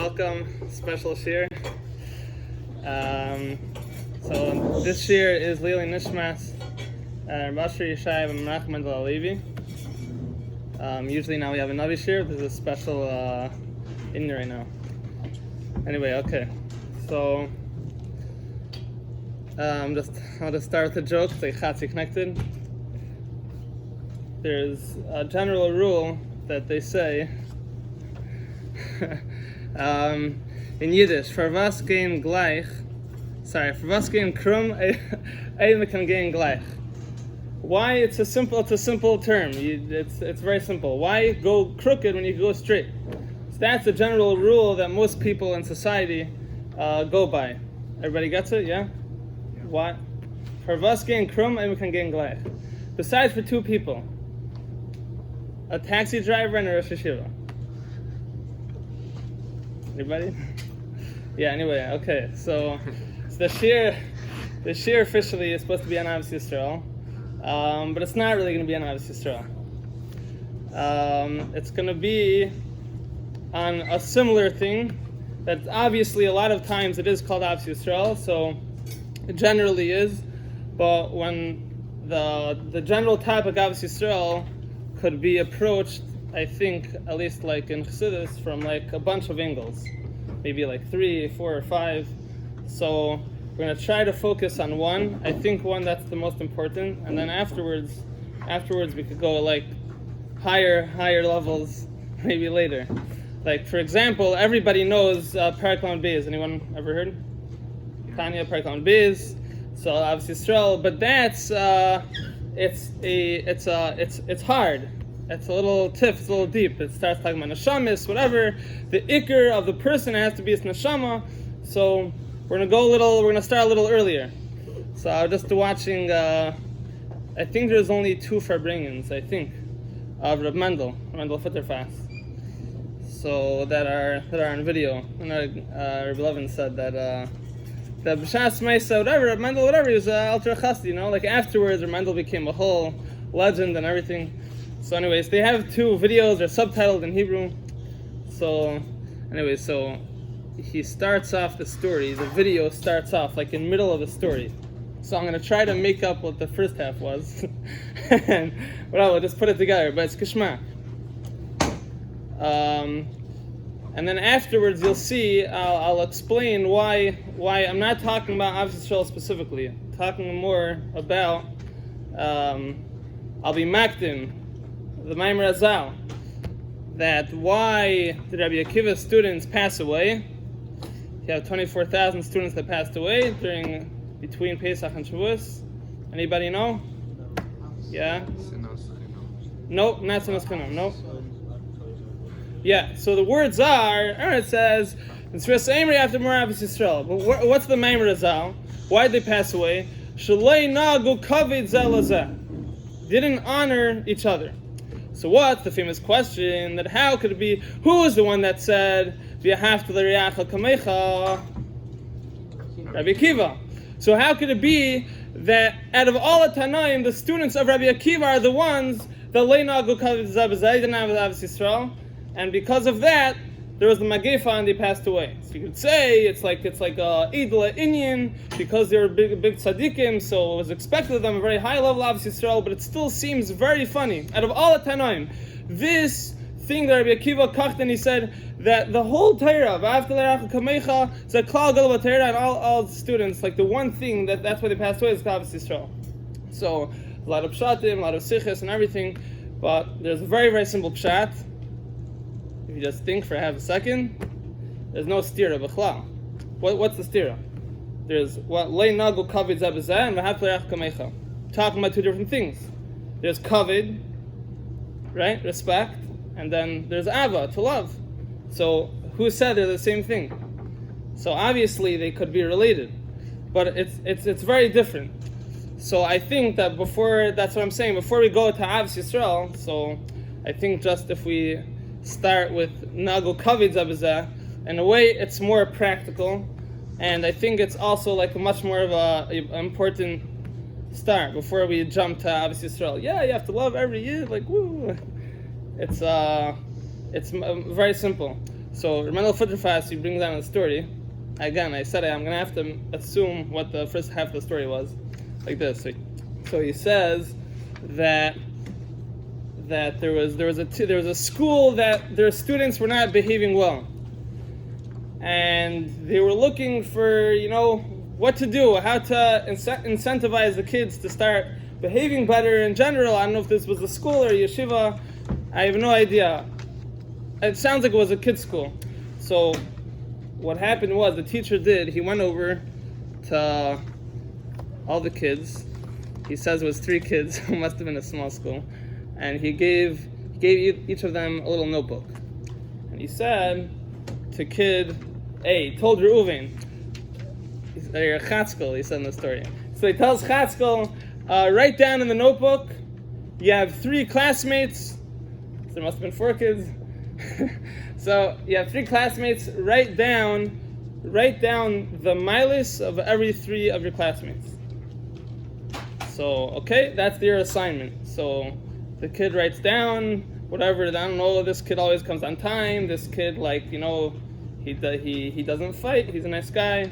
welcome, special Shiur. So this Shiur is Lili Nishmas, Yeshaya and Menachem Mendel HaLevi. Usually now we have another Shiur. There's a special in right now. Anyway, okay. So I'll just start with a joke. It's like Chatzi connected. There's a general rule that they say in Yiddish, for was gehen krum, ein kann gehen gleich. Why? It's a simple term. It's very simple. Why go crooked when you go straight? So that's a general rule that most people in society go by. Everybody gets it? Yeah? Why? For was gehen krum, ein kann gehen gleich. Besides for two people, a taxi driver and a Rosh Yeshiva. Anybody? Yeah, anyway, okay. So the Shiur officially is supposed to be on Ahavas Yisroel, but it's not really going to be on Ahavas Yisroel. It's going to be on a similar thing that obviously a lot of times it is called Ahavas Yisroel, so it generally is, but when the general topic of Ahavas Yisroel could be approached, I think, at least like in Chassidus, from like a bunch of angles, maybe like 3, 4, or 5. So we're going to try to focus on one. I think one that's the most important, and then afterwards we could go like higher levels maybe later. Like for example, everybody knows Parak Lamed Beis. Anyone ever heard? Tanya, Parak Lamed Beis. So obviously Yisroel, but that's it's hard. It's a little tiff, it's a little deep. It starts talking about neshamis, whatever. The ikr of the person has to be its neshama. So we're gonna start a little earlier. So I was just watching. I think there's only 2 Farbringans. I think of Reb Mendel Futterfast. So that are on video. And Reb Levin said that B'shas Meisa, whatever, Reb Mendel, whatever, he was ultra chassid, you know. Like afterwards, Reb Mendel became a whole legend and everything. So anyways, they have 2 videos, they're subtitled in Hebrew. So anyways, so he starts off the story, the video starts off like in the middle of the story. So I'm going to try to make up what the first half was. And well, we'll just put it together, but it's Kishma. And then afterwards you'll see, I'll explain why I'm not talking about Ahavas Yisroel specifically. I'm talking more about, I'll be makdim the Maimer Azal, that why did Rabbi Akiva's students pass away? You have 24,000 students that passed away between Pesach and Shavuos. Anybody know? Yeah? Nope, not Sinas Chinam, nope. Yeah, so the words are, it says, it's Amri after more Ahavas Yisroel. But what's the Maimer Azal? Why did they pass away? Shalei nagu kavid zelazeh. Didn't honor each other. So what's the famous question that how could it be? Who is the one that said v'ahavta l'reacha kamecha? Rabbi Akiva. So how could it be that out of all the Tanaim, the students of Rabbi Akiva are the ones that leinagu kavid zabazai didn't have Ahavas Yisroel, and because of that, there was the Magifa and they passed away. So you could say it's like Idla Inyan because they were big tzaddikim, so it was expected of them a very high level of Yisroel, but it still seems very funny. Out of all the Tanaim, this thing that Rabbi Akiva kacht, and he said that the whole Torah, V'ahavta l'reacha kamecha, is a klal gadol b'Torah, and all the students, like the one thing that's why they passed away is Ahavas Yisroel. So a lot of pshatim, a lot of sichos and everything, but there's a very, very simple pshat. If you just think for half a second, there's no stira b'chlal. What's the stira? There's what lei nagu kavid zabazeh and v'ahavta l'reacha kamecha. Talking about 2 different things. There's kavid, right, respect, and then there's ava, to love. So who said they're the same thing? So obviously they could be related, but it's very different. So I think that that's what I'm saying. Before we go to Ahavas Yisroel, so I think just if we start with Nagu Kavid Zabazah, in a way it's more practical, and I think it's also like a much more of a important start before we jump to Ahavas Yisroel. Yeah, you have to love every year, like woo. It's very simple. So Mendel Futterfast, he brings down a story. Again, I said I'm going to have to assume what the first half of the story was, like this. So he says that there was a school that their students were not behaving well, and they were looking for what to do, how to incentivize the kids to start behaving better in general. I don't know if this was a school or a yeshiva. I have no idea. It sounds like it was a kids' school. So what happened was the teacher he went over to all the kids. He says it was 3 kids. It must have been a small school. And he gave each of them a little notebook. And he said to kid A, he told Reuven, you're Chatzkel, he said in the story. So he tells Chatzkel, write down in the notebook, you have 3 classmates. So there must have been 4 kids. So you have 3 classmates, write down the miles of every 3 of your classmates. So, okay, that's your assignment. So the kid writes down whatever. I don't know. This kid always comes on time. This kid, he doesn't fight. He's a nice guy.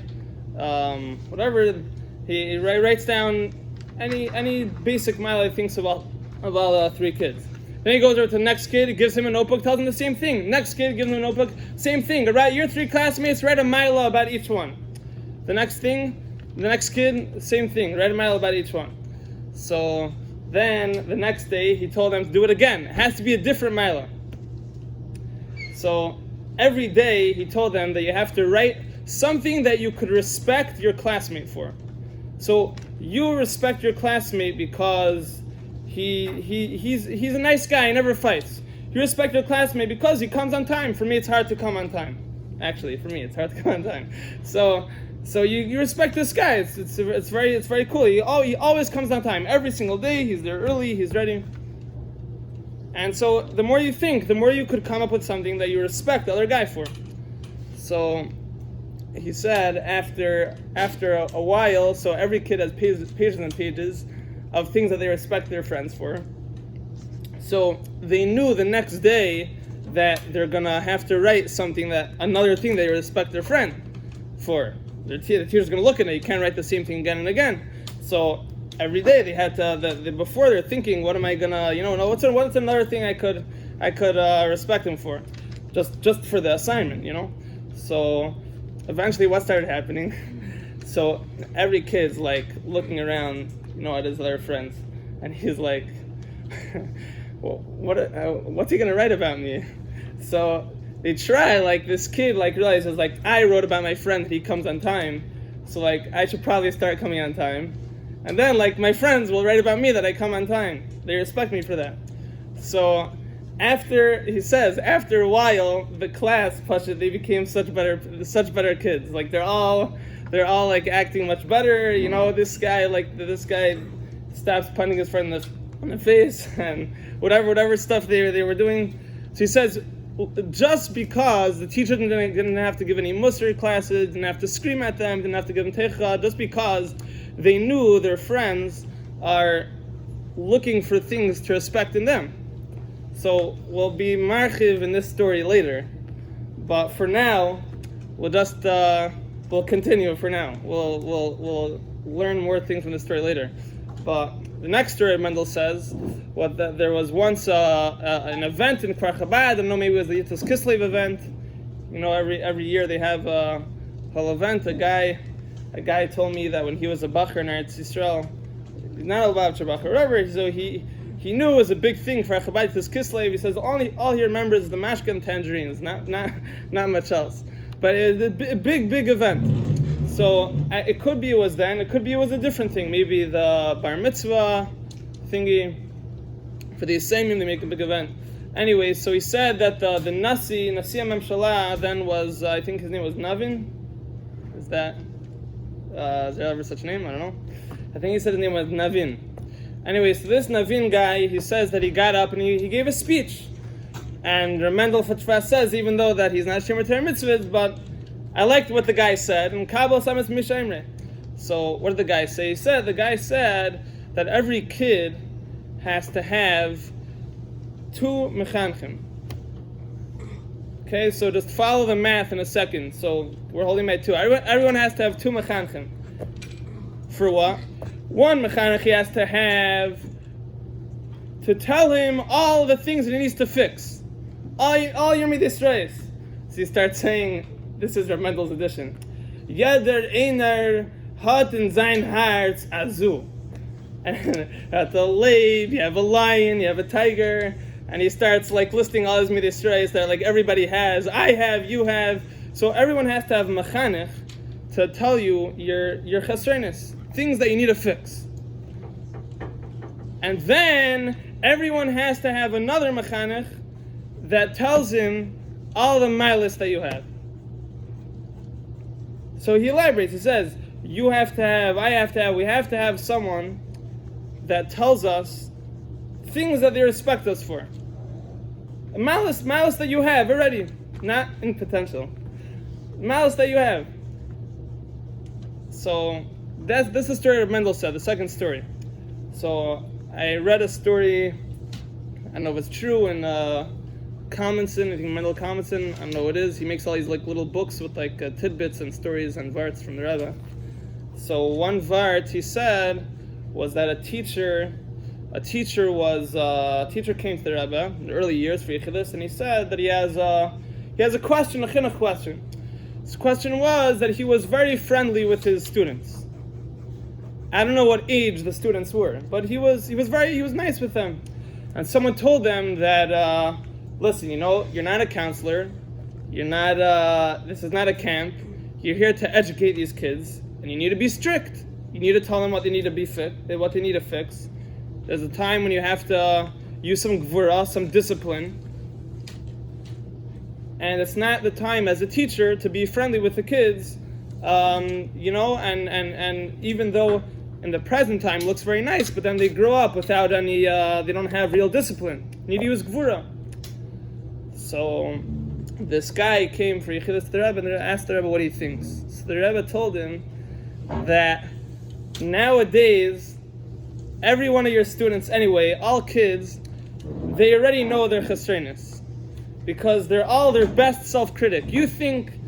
Whatever. He writes down any basic mile he thinks about 3 kids. Then he goes over to the next kid. He gives him a notebook. Tells him the same thing. Next kid gives him a notebook. Same thing. Right, your 3 classmates. Write a mile about each one. The next kid, same thing. Write a mile about each one. So then the next day he told them to do it again. It has to be a different milah. So every day he told them that you have to write something that you could respect your classmate for. So you respect your classmate because he's a nice guy, he never fights. You respect your classmate because he comes on time. For me, it's hard to come on time. Actually, for me, it's hard to come on time. So you respect this guy. It's very cool. He always comes on time. Every single day, he's there early, he's ready. And so the more you think, the more you could come up with something that you respect the other guy for. So he said after a while, so every kid has pages and pages of things that they respect their friends for. So they knew the next day that they're gonna have to write another thing they respect their friend for. The teacher's gonna look at it. You can't write the same thing again and again. So every day they had to. Before they're thinking, what am I gonna? What's another thing I could respect him for, just for the assignment, So eventually, what started happening? So every kid's looking around, at his other friends, and he's like, well, what's he gonna write about me? So they try, this kid realizes I wrote about my friend that he comes on time, so I should probably start coming on time, and then my friends will write about me that I come on time. They respect me for that. So after a while, the class they became such better kids. They're all acting much better. This guy stops punting his friend in the face and whatever stuff they were doing. So he says, just because the teacher didn't have to give any Musar classes, didn't have to scream at them, didn't have to give them teicha, just because they knew their friends are looking for things to respect in them. So we'll be marchiv in this story later, but for now, we'll continue. For now, we'll learn more things from this story later. But the next story, Mendel says, there was once an event in Kfar Chabad. I don't know, maybe it was the Yitzhak Kislev event. Every year they have a whole event. A guy told me that when he was a bacher in Eretz Yisroel, he's not a Lubavitcher bacher, whatever. So he knew it was a big thing for Chabad Yitzhak Kislev. He says all he remembers is the mashka and tangerines, not much else. But it was a big event. So it could be it was then. It could be it was a different thing. Maybe the bar mitzvah thingy. For the Yisraelim, they make a big event. Anyway, so he said that the Nasi HaMemshala then was, I think his name was Navin. Is there ever such a name? I don't know. I think he said his name was Navin. Anyway, so this Navin guy, he says that he got up and he gave a speech. And Mendel says, even though that he's not Shemer Torah Mitzvahs, but I liked what the guy said. And Kabbalah Samas Mishaimre. So what did the guy say? The guy said that every kid has to have 2 mechanchim. Okay, so just follow the math in a second. So we're holding by 2. Everyone has to have 2 mechanchim. For what? 1 mechanech he has to have to tell him all the things that he needs to fix. All your midisrays. So you start saying, this is Mendel's edition. Jeder einer hat in sein Herz azu. And at the lave, you have a lion, you have a tiger, and he starts like listing all his midisrays that like everybody has. I have, you have. So everyone has to have mechanech to tell you your chasrenis, things that you need to fix. And then everyone has to have another mechanech that tells him all the milas that you have. So he elaborates. He says, you have to have, I have to have, we have to have someone that tells us things that they respect us for. A malice that you have already, not in potential. Malice that you have. So this is the story of Mendel said, the second story. So I read a story, I don't know if it's true, in Commenson, I think Mendel Commenson, I don't know what it is. He makes all these like little books with like tidbits and stories and varts from the Rebbe. So one vart he said was that a teacher came to the Rebbe in the early years for Yichidus, and he said that he has a question, a chinuch question. His question was that he was very friendly with his students. I don't know what age the students were, but he was nice with them. And someone told them that, listen, you're not a counselor, you're not this is not a camp. You're here to educate these kids, and you need to be strict. You need to tell them what they need to be what they need to fix. There's a time when you have to use some gvura, some discipline. And it's not the time as a teacher to be friendly with the kids, and even though in the present time looks very nice, but then they grow up without any, they don't have real discipline. You need to use gvura. So this guy came for Yichidus to the Rebbe and asked the Rebbe what he thinks. So the Rebbe told him that nowadays, every one of your students anyway, all kids, they already know their chesrenis, because they're all their best self-critic. You think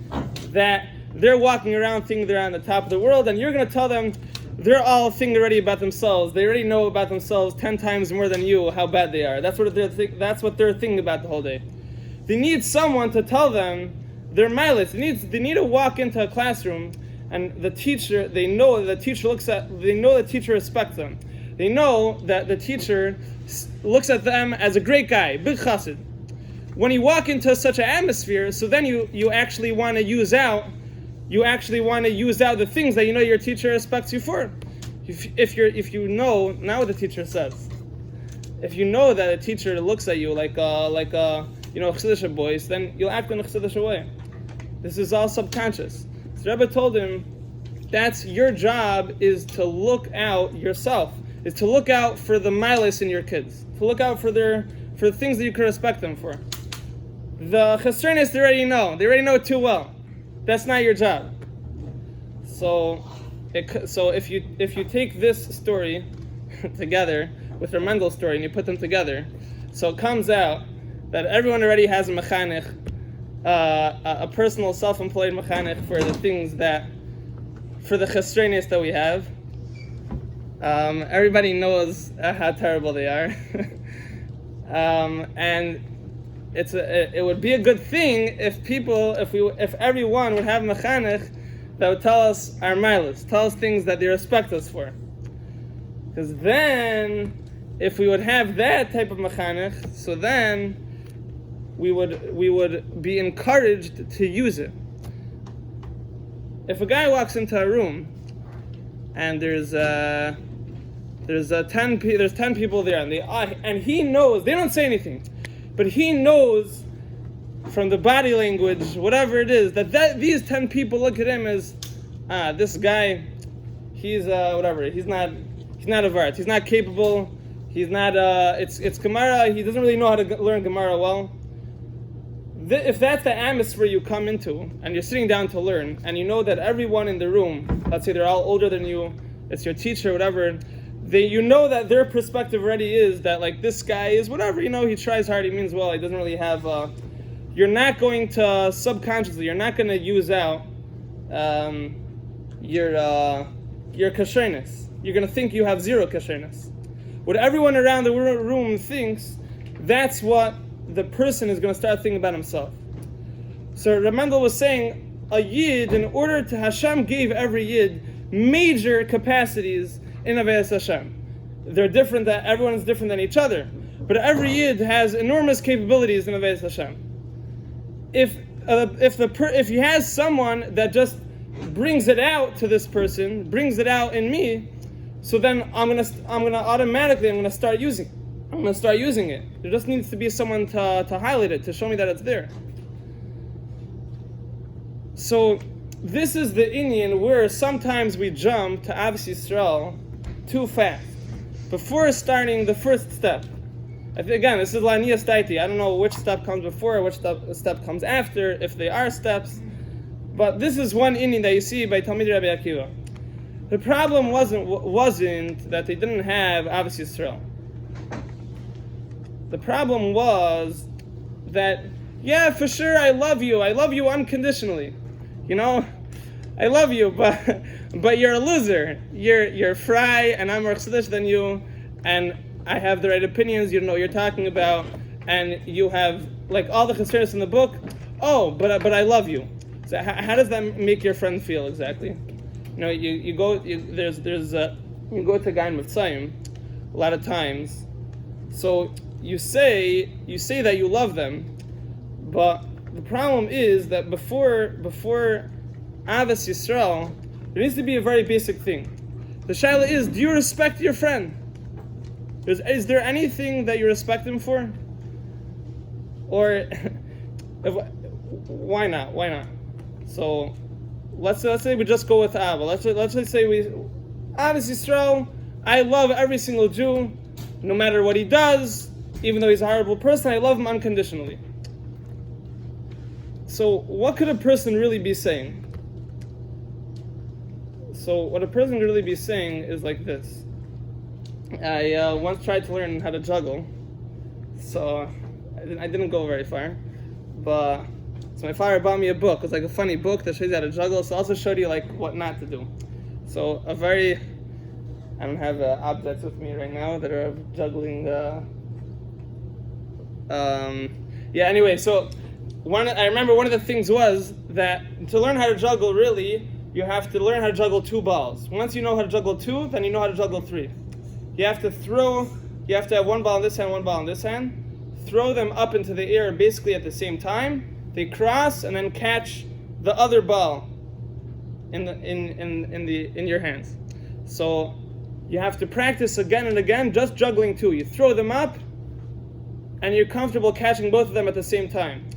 that they're walking around thinking they're on the top of the world, and you're going to tell them they're all thinking already about themselves. They already know about themselves 10 times more than you how bad they are. That's what they're thinking about the whole day. They need someone to tell them their mileage. They need to walk into a classroom, and the teacher, they know that the teacher respects them. They know that the teacher looks at them as a great guy, big chassid. When you walk into such an atmosphere, so then you actually want to use out the things that you know your teacher respects you for. If you know now what the teacher says, if you know that a teacher looks at you like Chassidisha boys, then you'll act in a Chassidisha way. This is all subconscious. So Rebbe told him, that's your job, is to look out yourself, is to look out for the milas in your kids, to look out for the things that you can respect them for. The chesrenis they already know too well. That's not your job. So if you take this story together with the Mendel story and you put them together, so it comes out that everyone already has a mechanech, a personal self-employed mechanech for the things for the chesrenis that we have. Everybody knows how terrible they are, and it would be a good thing if everyone would have mechanech that would tell us our milas, tell us things that they respect us for. Because then, if we would have that type of mechanech, so then we would be encouraged to use it. If a guy walks into a room and there's 10 people there, and he knows, they don't say anything, but he knows from the body language, whatever it is, that these 10 people look at him as, this guy, he's whatever, he's not a vart, he's not capable, he's not, it's Gemara, he doesn't really know how to learn Gemara well. If that's the atmosphere you come into, and you're sitting down to learn, and you know that everyone in the room, let's say they're all older than you, it's your teacher, whatever, you know that their perspective already is that, like, this guy is whatever, he tries hard, he means well, he doesn't really have you're not going to subconsciously, you're not going to use out your kashreiness. You're going to think you have zero kashreiness. What everyone around the room thinks, that's what the person is going to start thinking about himself. So Mendel was saying, a Yid, in order to, Hashem gave every Yid major capacities in Avodas Hashem. They're different, that everyone is different than each other. But every Yid has enormous capabilities in Avodas Hashem. If he has someone that just brings it out to this person, brings it out in me, so then I'm gonna start using it. There just needs to be someone to highlight it, to show me that it's there. So this is the inyan where sometimes we jump to Ahavas Yisroel too fast before starting the first step. Again, this is La'niyas Daiti. I don't know which step comes before or which step comes after, if they are steps. But this is one inyan that you see by Talmidei Rabbi Akiva. The problem wasn't that they didn't have Ahavas Yisroel. The problem was that, yeah, for sure, I love you unconditionally. You know, I love you, but you're a loser. You're fry, and I'm more chassidus than you, and I have the right opinions. You know what you're talking about, and you have like all the chassidus in the book. Oh, but I love you. So how does that make your friend feel exactly? You know, you go to a guy in Mitzrayim a lot of times. So you say that you love them, but the problem is that before Ahavas Yisroel, there needs to be a very basic thing. The shaila is, do you respect your friend? Is there anything that you respect him for? Or why not? So let's say we just go with Abba. Let's just say Ahavas Yisroel, I love every single Jew, no matter what he does, even though he's a horrible person, I love him unconditionally. So what could a person really be saying? So what a person could really be saying is like this. I once tried to learn how to juggle, so I didn't go very far. But so my father bought me a book. It was like a funny book that shows you how to juggle. So also showed you like what not to do. So I don't have objects with me right now that are of juggling. Anyway, so I remember one of the things was that to learn how to juggle, really, you have to learn how to juggle two balls. Once you know how to juggle two, then you know how to juggle three. You have to have one ball in this hand, one ball in this hand, throw them up into the air basically at the same time. They cross and then catch the other ball in your hands. So you have to practice again and again, just juggling two. You throw them up, and you're comfortable catching both of them at the same time.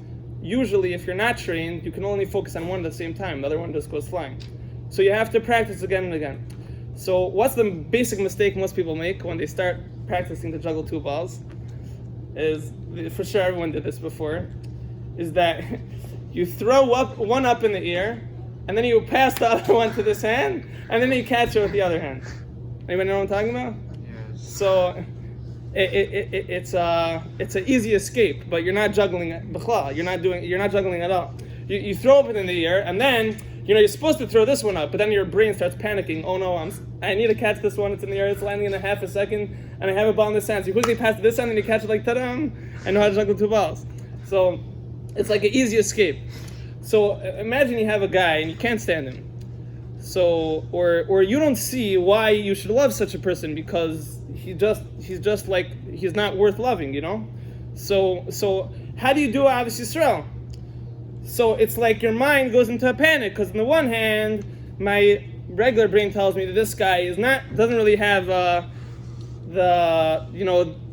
Usually, if you're not trained, you can only focus on one at the same time. The other one just goes flying. So you have to practice again and again. So what's the basic mistake most people make when they start practicing to juggle two balls? Is, for sure everyone did this before, is that you throw one up in the air, and then you pass the other one to this hand, and then you catch it with the other hand. Anybody know what I'm talking about? Yes. So it's an easy escape, but you're not juggling it. You're not juggling at all. You throw it in the air, and then you're supposed to throw this one up, but then your brain starts panicking. Oh no, I need to catch this one. It's in the air. It's landing in a half a second, and I have a ball in this hand. So you quickly pass to this hand, and you catch it like ta-da! I know how to juggle two balls. So it's like an easy escape. So imagine you have a guy and you can't stand him. So or you don't see why you should love such a person because he's just like he's not worth loving, So how do you do Ahavas Yisroel? So it's like your mind goes into a panic because on the one hand, my regular brain tells me that this guy doesn't really have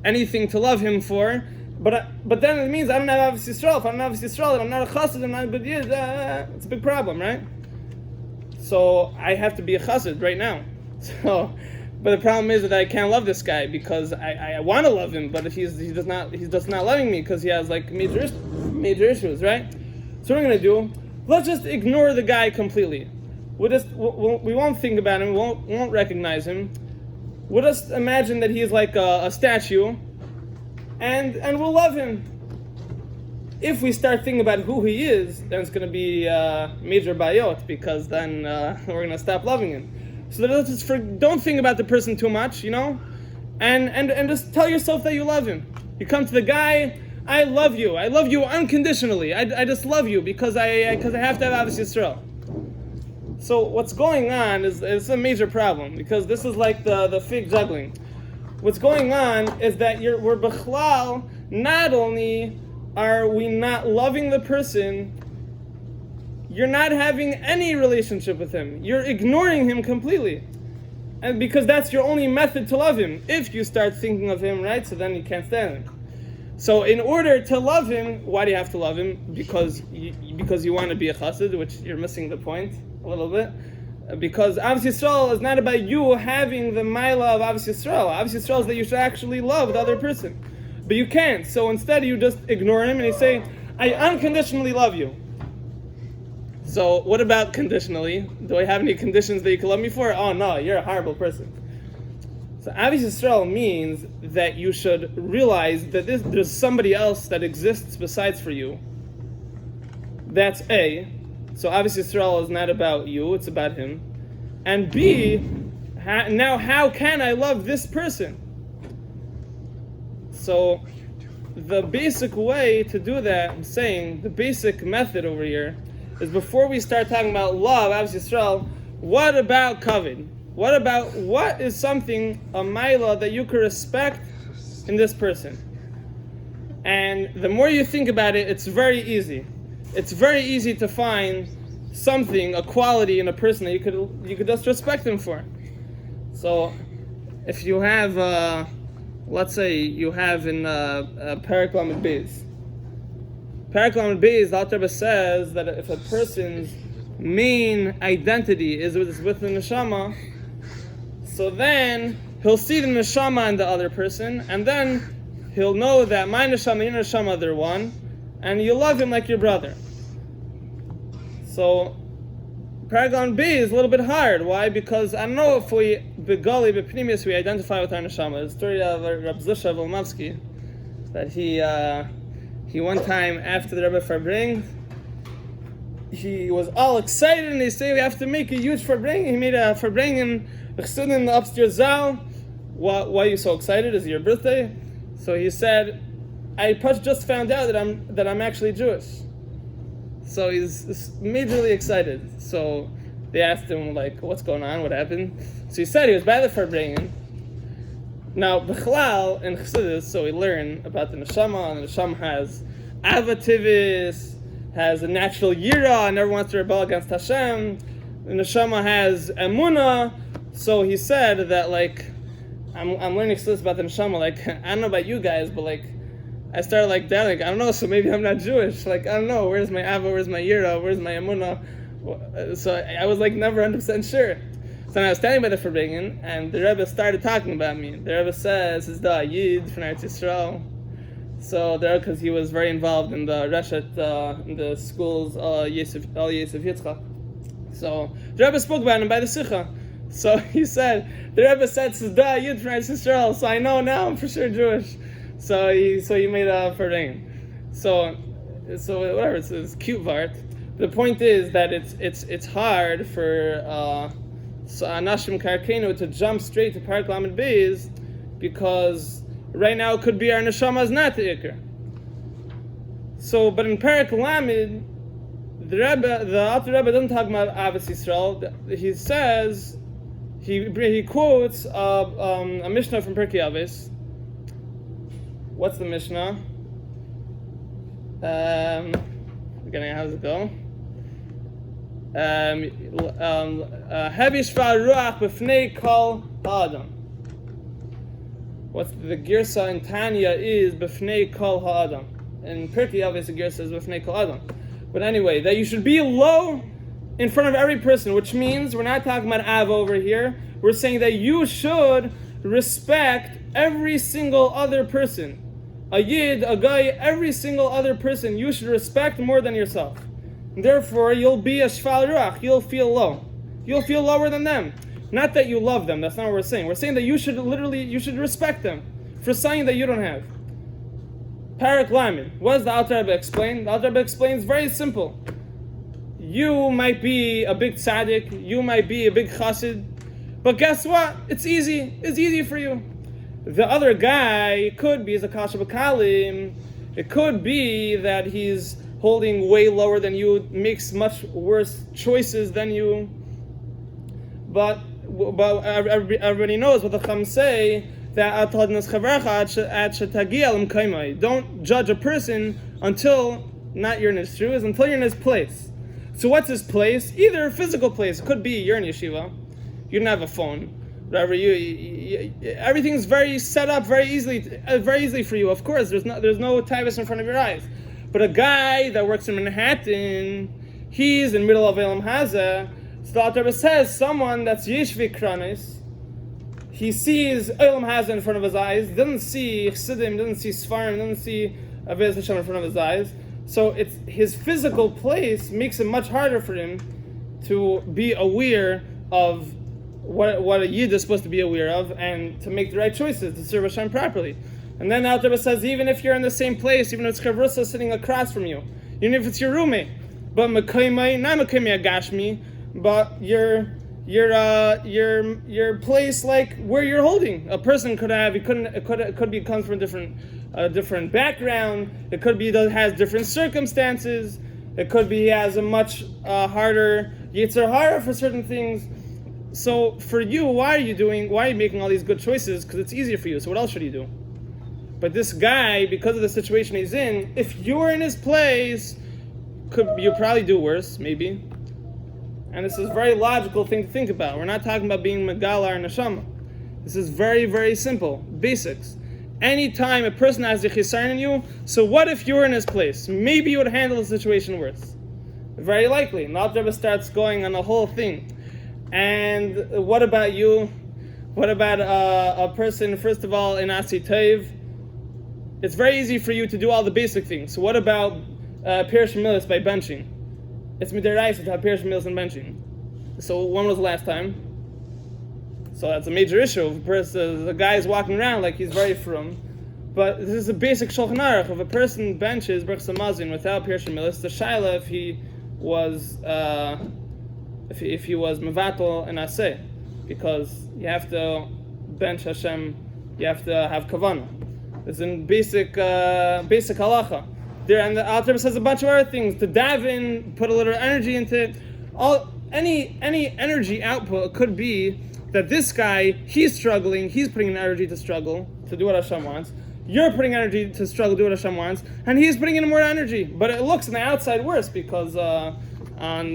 anything to love him for, but then it means I don't have Ahavas Yisroel. If I don't have Ahavas Yisroel, I'm not a chassid, I'm not a good yid. It's a big problem, right? So I have to be a chassid right now. But the problem is that I can't love this guy because I want to love him, but if he's just not loving me because he has like major issues, right? So what we're gonna do? Let's just ignore the guy completely. We won't think about him. We won't recognize him. We'll just imagine that he's like a statue, and we'll love him. if we start thinking about who he is, then it's going to be major bayot, because then we're going to stop loving him. So let's just don't think about the person too much, and just tell yourself that you love him. You come to the guy, I love you unconditionally. I just love you because I have to have Ahavas Yisroel. So what's going on is a major problem, because this is like the fig juggling. What's going on is that we're bichlal. Not only are we not loving the person, you're not having any relationship with him. You're ignoring him completely. And because that's your only method to love him. If you start thinking of him, right, so then you can't stand him. So in order to love him, why do you have to love him? Because you want to be a chassid, which you're missing the point a little bit. Because Ahavas Yisrael is not about you having the maila of Ahavas Yisrael. Ahavas Yisrael is that you should actually love the other person. But you can't. So instead you just ignore him and you say, I unconditionally love you. So what about conditionally? Do I have any conditions that you can love me for? Oh no, you're a horrible person. So Ahavas Yisrael means that you should realize that there's somebody else that exists besides for you. That's A. So Ahavas Yisrael is not about you, it's about him. And B, now how can I love this person? So the basic way to do that, I'm saying, the basic method over here, is before we start talking about love, Ahavas Yisrael, what about kavod? What is something, a maila, that you could respect in this person? And the more you think about it, it's very easy. It's very easy to find something, a quality in a person that you could just respect him for. So, if you have, let's say you have in Perek Lamed Beis. Perek Lamed Beis, the Alter Rebbe says that if a person's main identity is with the neshama, so then he'll see the neshama in the other person, and then he'll know that my neshama, your neshama, they're one, and you love him like your brother. So, Perek Lamed Beis is a little bit hard. Why? Because I don't know if we, begali, bepnimis, we identify with our neshama. The story of Reb Zusha Volmovsky, that he one time, after the Rebbe Farbring, he was all excited, and they say we have to make a huge Farbring. He made a Farbring in the upstairs zal. Why are you so excited? Is it your birthday? So he said, I just found out that I'm actually Jewish. So he's majorly excited. So they asked him, like, what's going on? What happened? So he said he was by the Farbringen. Now, B'chlal in Chassidus, so we learn about the neshama, and the neshama has avativis, has a natural yira, never wants to rebel against Hashem. The neshama has emunah. So he said that, like, I'm learning Chassidus about the neshama. Like, I don't know about you guys, but like, I started like doubting. I don't know. So maybe I'm not Jewish. Like, I don't know. Where's my ava? Where's my yira? Where's my emunah? So I was like never 100% sure. So I was standing by the Farbringen, and the Rebbe started talking about me. The Rebbe says, "Is the Yid from Eretz Yisrael?" So there, because he was very involved in the Reshet, in the schools, Yosef Yitzchak. So the Rebbe spoke about him by the Sikha. So he said, the Rebbe said, "Is the Yid from Eretz Yisrael?" So I know now I'm for sure Jewish. So he made a Farbringen. So whatever, it's cute vart. The point is that it's hard for Anashim Karkenu to jump straight to Perek Lamed Beis, because right now it could be our neshama is not the ikr. So, but in Perek Lamed, the Alter Rebbe doesn't talk about Ahavas Yisrael. He says, he quotes a Mishnah from Pirkei Avos. What's the Mishnah? Beginning, how's it go? Heavy shvar ruach b'fnei kol ha'adam. What's the girsa in Tanya is b'fnei kol ha'adam. In Pirkei Avos, the girsa is b'fnei kol ha'adam. But anyway, that you should be low in front of every person, which means we're not talking about Av over here. We're saying that you should respect every single other person. A Yid, a guy, every single other person you should respect more than yourself. And therefore, you'll be a shval ruach. You'll feel low. You'll feel lower than them. Not that you love them. That's not what we're saying. We're saying that you should respect them for something that you don't have. Parak Lamed. What does the Alter Rebbe explain? The Alter Rebbe explains very simple. You might be a big tzaddik, you might be a big chassid, but guess what? It's easy. It's easy for you. The other guy could be a kasha b'kalim. It could be that he's holding way lower than you, makes much worse choices than you. But everybody knows what the Chum say, that don't judge a person until not you're in his shoes, until you're in his place. So what's his place? Either a physical place. It could be you're in yeshiva, you don't have a phone, whatever. You everything's very set up very easily for you. Of course, there's no taivas in front of your eyes. But a guy that works in Manhattan, he's in the middle of Elam Hazeh. So the Alter Rebbe says someone that's Yeshvi Kranis, he sees Elam Hazeh in front of his eyes, doesn't see Chassidim, doesn't see Sfarim, doesn't see Ahavas Hashem in front of his eyes. So it's his physical place makes it much harder for him to be aware of what a Yid is supposed to be aware of and to make the right choices to serve Hashem properly. And then the Alter Rebbe says, even if you're in the same place, even if it's Chavrusa sitting across from you, even if it's your roommate, but Mekoimai, not Mekoimai Agashmi, but your place, like where you're holding. A person could have, it could be comes from a different background. It could be that has different circumstances. It could be he has a much harder Yetzer Hara for certain things. So for you, why are you making all these good choices? Because it's easier for you. So what else should you do? But this guy, because of the situation he's in, if you're in his place, you probably do worse, maybe. And this is a very logical thing to think about. We're not talking about being Megala or Neshama. This is very, very simple. Basics. Anytime a person has a chisaron in you, so what if you were in his place? Maybe you would handle the situation worse. Very likely. And the Alter Rebbe starts going on the whole thing. And what about you? What about a person, first of all, in Asi Teiv? It's very easy for you to do all the basic things. So what about Pirish Milis by benching? It's midiraisa to have Pirish Milis and benching. So when was the last time? So that's a major issue. If the guy is walking around like he's very frum. But this is a basic Shulchan Aruch. If a person benches Berchas Hamazon without Pirish Milis, the shaila if he was mevatel and aseh, because you have to bench Hashem, you have to have kavanah. It's in basic halacha. There, and the Alter Rebbe says a bunch of other things. To daven, put a little energy into it. Any energy output could be that this guy, he's struggling, he's putting in energy to struggle, to do what Hashem wants. You're putting energy to struggle, do what Hashem wants, and he's putting in more energy. But it looks on the outside worse because on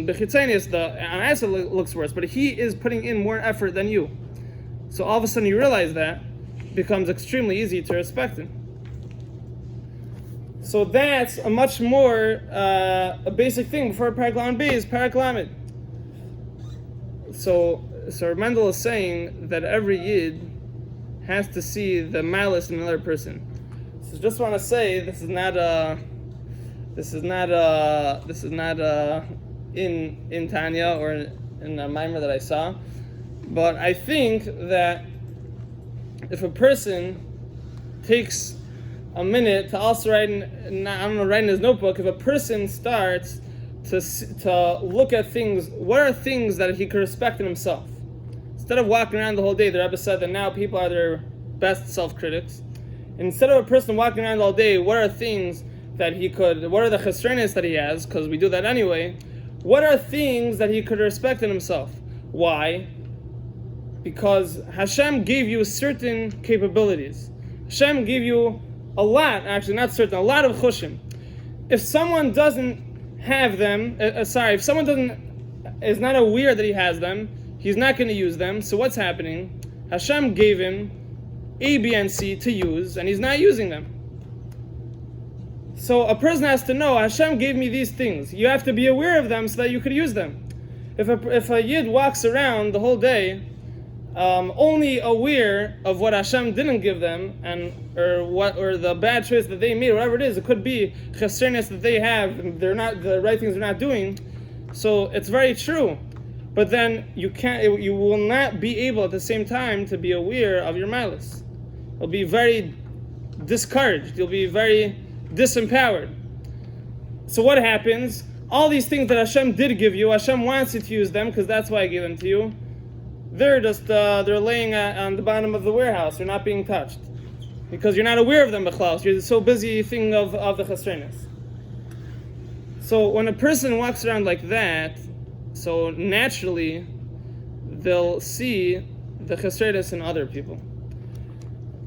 Bechitzenius, on outside looks worse, but he is putting in more effort than you. So all of a sudden you realize that, it becomes extremely easy to respect him. So that's a much more a basic thing before Parak Lamed B is Parak Lamed. So Mendel is saying that every Yid has to see the malice in another person. So just want to say this is not in Tanya or in a mimer that I saw, but I think that if a person takes a minute to also write in his notebook, if a person starts to look at things, what are things that he could respect in himself? Instead of walking around the whole day, the Rebbe said that now people are their best self-critics. Instead of a person walking around all day, what are things that what are the chesronos that he has, because we do that anyway, what are things that he could respect in himself? Why? Because Hashem gave you certain capabilities. Hashem gave you a lot of chushim. If someone doesn't have them, if someone is not aware that he has them, he's not going to use them. So what's happening? Hashem gave him A, B, and C to use, and he's not using them. So a person has to know, Hashem gave me these things. You have to be aware of them so that you could use them. If a Yid walks around the whole day, only aware of what Hashem didn't give them, or the bad choice that they made, whatever it is, it could be chesronos that they have, they're not the right things they're not doing. So it's very true. But then you will not be able at the same time to be aware of your malice. You'll be very discouraged. You'll be very disempowered. So what happens? All these things that Hashem did give you, Hashem wants you to use them because that's why I gave them to you. They're just they're laying on the bottom of the warehouse. They're not being touched because you're not aware of them. B'chlal. You're so busy thinking of the chesrenis. So when a person walks around like that, so naturally they'll see the chesrenis in other people.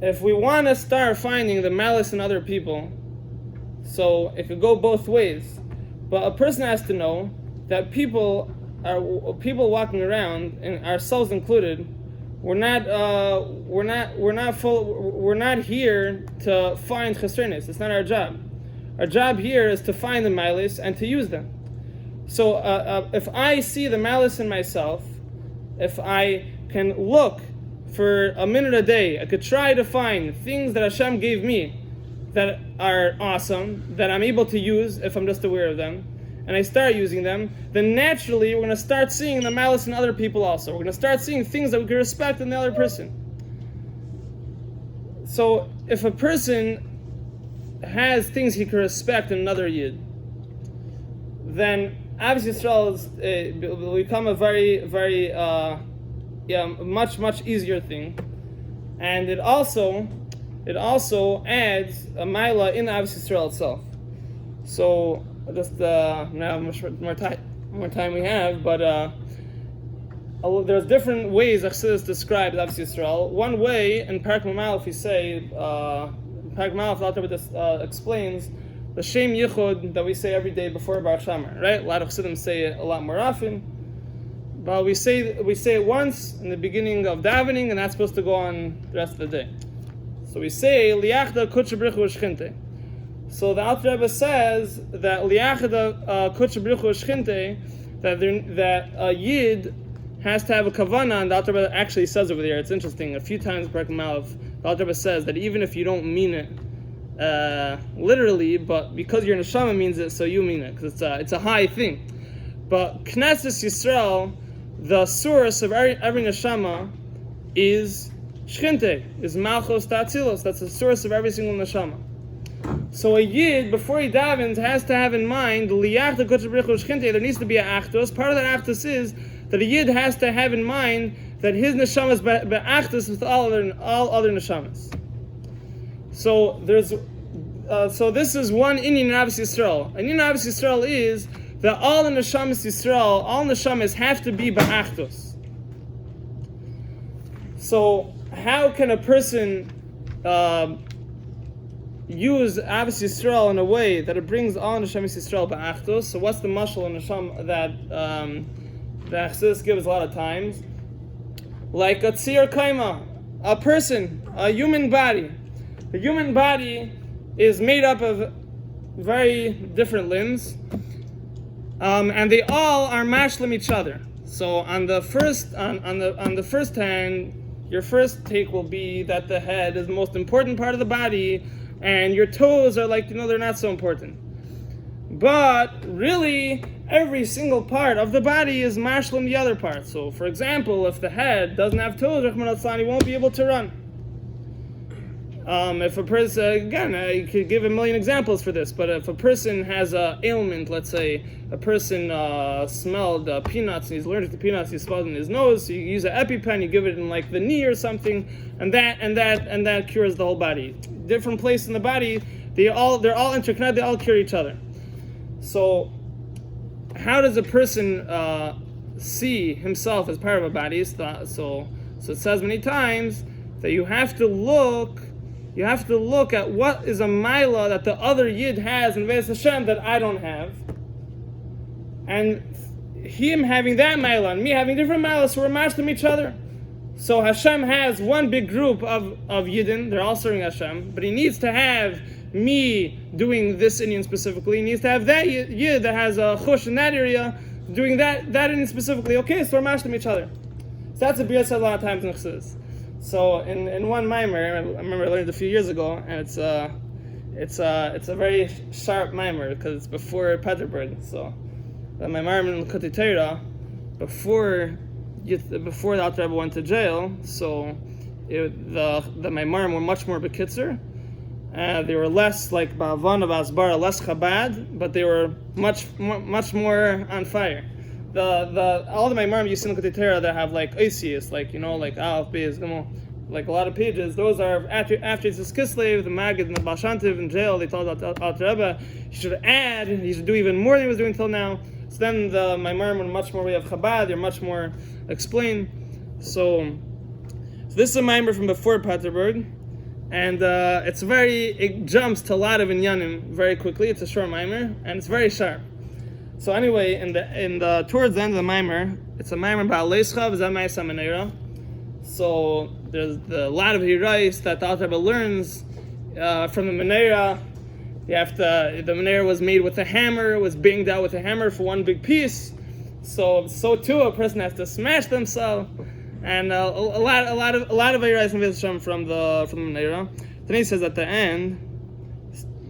If we want to start finding the malice in other people, so it could go both ways. But a person has to know that people walking around, and ourselves included, we're not here to find chesrenis. It's not our job. Our job here is to find the malice and to use them. So if I see the malice in myself, if I can look for a minute a day, I could try to find things that Hashem gave me that are awesome, that I'm able to use if I'm just aware of them, and I start using them, then naturally we're going to start seeing the malice in other people also. We're going to start seeing things that we can respect in the other person. So if a person has things he can respect in another Yid, then obviously Yisroel will become a very, very, much easier thing. And it also adds a Maila in obviously Yisroel itself. So just now how much more time we have, but there's different ways Achsidus describes obviously Yisroel. One way in Parak Mamal, if we say Parak Mamal, the explains the Shem Yichud that we say every day before Baruch Shamar, right? A lot of Chassidim say it a lot more often, but we say it once in the beginning of davening, and that's supposed to go on the rest of the day. So we say Liachda Kutcha Brichu Shchinte. So the Alter Rebbe says that Liachda Kutcha Brichu Shchinte, that a Yid has to have a kavanah, and the Alter Rebbe actually says over there. It's interesting. A few times Barak Malach, the Alter Rebbe says that even if you don't mean it literally, but because your neshama means it, so you mean it, because it's a high thing. But Knesset Yisrael, the source of every neshama is Shchinte, is Malchus Ta'atzilos. That's the source of every single neshama. So a Yid, before he davens, has to have in mind Liyach the Kodesh Baruch Hu Shchinte. There needs to be an achdus. Part of that achdus is that a Yid has to have in mind that his neshama is be'achdus with all other neshamas. So so this is one inyan in Ahavas Yisroel. An inyan in Ahavas Yisroel is that all the neshamas Yisroel, all neshamas have to be ba'achdus. So how can a person use Ahavas Yisroel in a way that it brings all neshamas Yisroel ba'achdus? So what's the mashal in neshama that Achsidus gives a lot of times? Like a tzir kaima, a person, a human body. The human body is made up of very different limbs, and they all are mashlim each other. So on the first hand, your first take will be that the head is the most important part of the body, and your toes are like, they're not so important. But really, every single part of the body is mashlim the other part. So for example, if the head doesn't have toes, Rephun, he won't be able to run. If a person, again, I could give a million examples for this, but if a person has an ailment, let's say a person smelled peanuts and he's allergic to peanuts, he smelled in his nose, so you use an EpiPen, you give it in like the knee or something, and that cures the whole body. Different place in the body, they're all interconnected, they all cure each other. So how does a person see himself as part of a body? So it says many times that you have to look at what is a maila that the other Yid has in Ve'ez Hashem that I don't have. And him having that maila and me having different mailas, so we're matching each other. So Hashem has one big group of Yidden, they're all serving Hashem, but he needs to have me doing this Indian specifically. He needs to have that Yid that has a chush in that area doing that Indian specifically. Okay, so we're matching each other. So that's a biyah said a lot of times in Chassidus. So in one mimer, I remember I learned it a few years ago, and it's a very sharp mimer because it's before Peterburg. So the mimer in Kutei Torah, before the Alter Rebbe went to jail, so the mimarim were much more bekitzer, They were less like Ba'avan of Asbara, less Chabad, but they were much more on fire. All the Maimarim you see in Ketitera that have like Oisius, like like Aleph, Beis, Gimel, like a lot of pages. Those are after it's Kislev, the Maggid, and the Baal Shem Tov in jail. They told Alter Rebbe he should add, he should do even more than he was doing till now. So then the Maimarim were much more way of Chabad. They're much more explained. So this is a Maimer from before Paterberg. And it jumps to a lot of inyanim very quickly. It's a short mimer, and it's very sharp. So anyway, towards the end of the mimer, it's a mimer about leischav zamayis menorah. So there's a lot of hirais that the Alter Rebbe learns from the menorah. The menorah was made with a hammer, was banged out with a hammer for one big piece. So too a person has to smash themselves. And a lot of hirais from the menorah. Then he says at the end,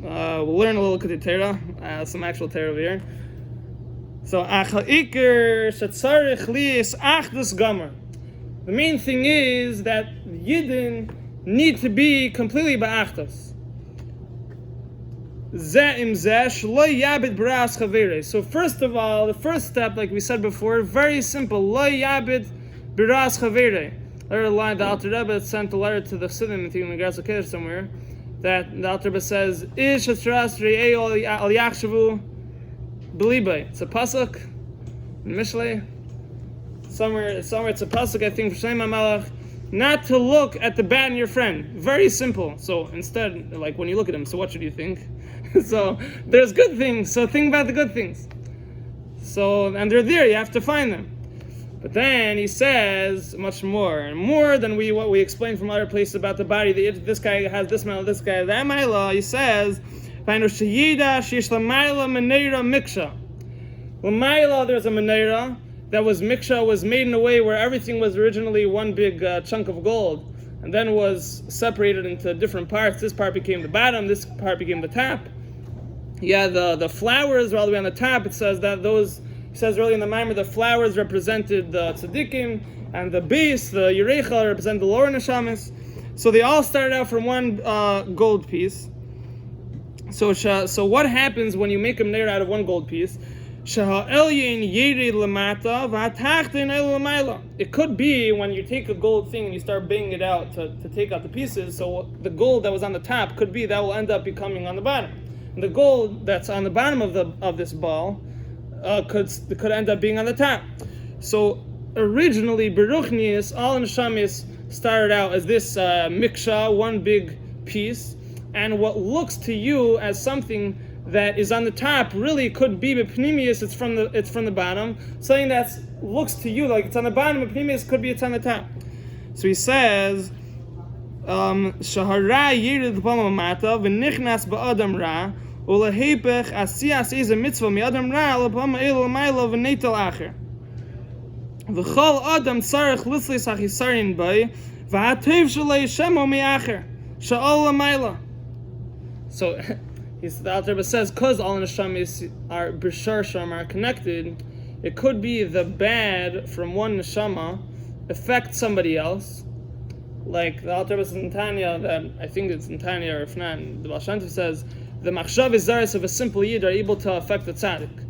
we'll learn a little Ketitera, some actual Torah over here. So the main thing is that Yidden need to be completely ba'achdas. So first of all, the first step, like we said before, very simple. Lo yabid biras chavere. There a line the Alter Rebbe sent a letter to the Siddim, I think in the Gras HaKedesh somewhere, that the Alter Rebbe says, Ish hatras re'ei al yachshavu b'libay. It's a pasuk in Mishlei. Somewhere it's a pasuk, I think, for Shlomo Malach, not to look at the bad in your friend. Very simple. So instead, like when you look at him, so what should you think? So there's good things, so think about the good things. So, and they're there, you have to find them. But then he says much more, and more than what we explained from other places about the body. This guy has this mila, this guy that mila. He says, there's a menorah that was miksha, was made in a way where everything was originally one big chunk of gold, and then was separated into different parts. This part became the bottom, this part became the top. Yeah, the flowers are all the way on the top. It says that those. He says earlier in the Maimer, the flowers represented the tzaddikim, and the base, the Yerechel, represented the lower neshamas. So they all started out from one gold piece. So what happens when you make a menorah out of one gold piece? It could be when you take a gold thing and you start banging it out to take out the pieces, so the gold that was on the top could be that will end up becoming on the bottom. And the gold that's on the bottom of this ball could end up being on the top. So originally, Beruchnius, all neshamis started out as this miksha, one big piece, and what looks to you as something that is on the top really could be Bepnimius, it's from the bottom. Something that looks to you like it's on the bottom, Bepnimius could be it's on the top. So he says, Shahara yirid mata v'nichnas ba'adam ra. Ulahepech asiyas is a mitzvah mi'adam ra l'pama el l'mayla v'netel acher. V'chol adam tzarech litzlis hachisarin bay v'hatev shalei shemo mi'acher sha'ol l'mayla. So the Alter Rebbe says, because all neshamis are b'shar sham are connected, it could be the bad from one neshama affect somebody else. Like the Alter Rebbe says in Tanya, that I think it's in Tanya or Rephun, the Baal Shem Tov says, the machshav zaris of a simple yid are able to affect the tzaddik.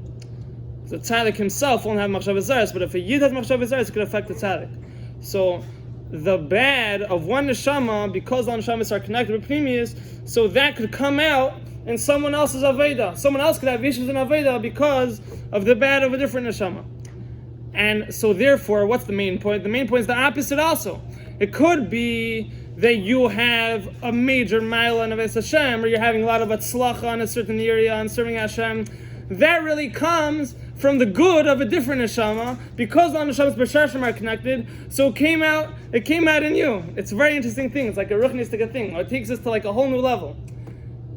The tzaddik himself won't have machshav zaris, but if a yid has machshav zaris, it could affect the tzaddik. So the bad of one neshama, because all neshamas are connected with pnimius, so that could come out in someone else's aveda. Someone else could have issues in aveda because of the bad of a different neshama. And so therefore, what's the main point? The main point is the opposite also. It could be that you have a major mila in Ahavas Hashem, or you're having a lot of atzlacha in a certain area and serving Hashem. That really comes from the good of a different neshama, because all neshamas b'sharshim are connected. So it came out in you. It's a very interesting thing. It's like a ruchnistic thing. It takes us to like a whole new level.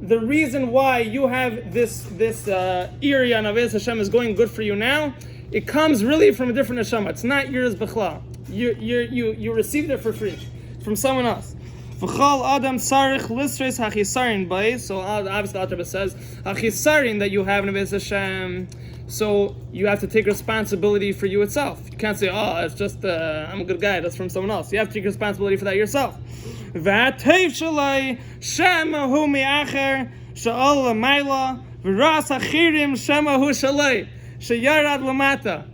The reason why you have this area in Ahavas Hashem is going good for you now, it comes really from a different neshama. It's not yours b'chlal. You received it for free from someone else. V'chol adam sarich listres hachisarin bay. So obviously the Alter Rebbe says hachisarin that you have in Ahavas Hashem. So you have to take responsibility for you itself. You can't say, "Oh, it's just I'm a good guy. That's from someone else." You have to take responsibility for that yourself. V'atayv shalai shemahu mi'acher sha'ol l'mayla v'ras achirim shemahu shalai sheyarad lamata.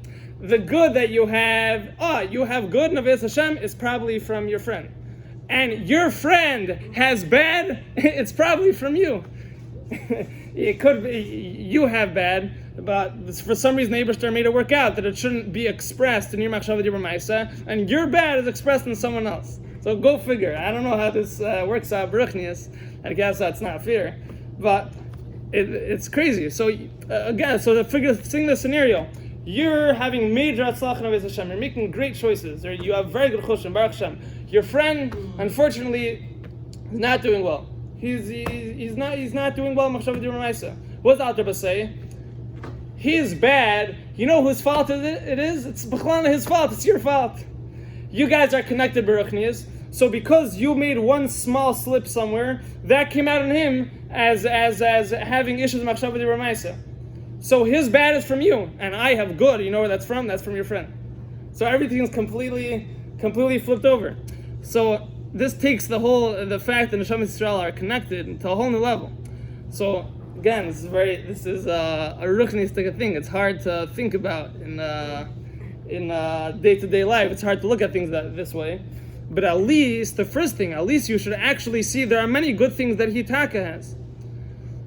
The good that you have good, Navis Hashem, is probably from your friend. And your friend has bad, it's probably from you. It could be you have bad, but for some reason Eibishter made it work out that it shouldn't be expressed in your machshava dibur ma'aseh, and your bad is expressed in someone else. So go figure. I don't know how this works out, Baruchnius. I guess that's not fair, but it's crazy. So again, so sing the scenario. You're having major atzlach in Hashem. You're making great choices. Or you have very good chushin, Baruch Hashem. Your friend, unfortunately, is not doing well. He's not doing well. Machshava dibur ma'aseh. What does Alter Rebbe say? He's bad. You know whose fault it is? It's b'chlana his fault. It's your fault. You guys are connected, Baruchnius. So because you made one small slip somewhere, that came out on him as having issues with machshava dibur ma'aseh. So his bad is from you, and I have good. You know where that's from? That's from your friend. So everything is completely flipped over. So this takes the fact that Neshama Yisroel are connected to a whole new level. So again, this is a ruchnistic thing. It's hard to think about in day-to-day life. It's hard to look at things this way. But at least the first thing, you should actually see there are many good things that Hitaka has.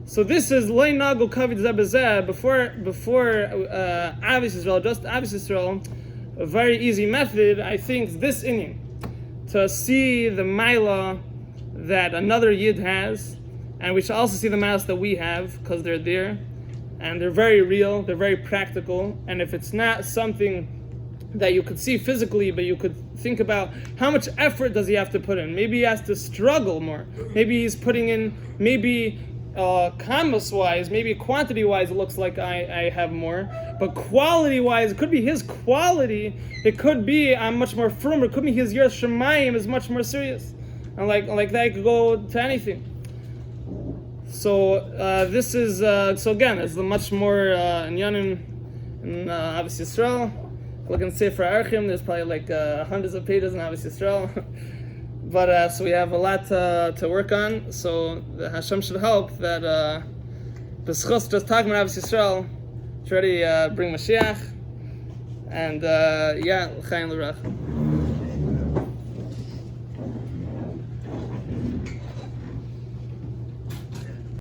So this is Loi Nagu Kavid Zebezeh before Ahavas Yisroel, just Ahavas Yisroel. A very easy method, I think, is this inning, to see the Maila that another Yid has, and we should also see the Mailas that we have, because they're there, and they're very real, they're very practical, and if it's not something that you could see physically, but you could think about how much effort does he have to put in. Maybe he has to struggle more. Maybe he's putting in, kamas-wise, maybe quantity-wise, it looks like I have more, but quality-wise, it could be his quality, it could be I'm much more firm, it could be his Yiras Shamayim is much more serious, and like that could go to anything. So this is, so again, it's much more in Yanim, in Ahavas Yisroel. Look and Sefer Archim, there's probably like hundreds of pages in Ahavas Yisroel. But so we have a lot to work on. So the Hashem should help that b'schus just talking about Ahavas Yisroel should already bring Mashiach, and L'chaim l'rach.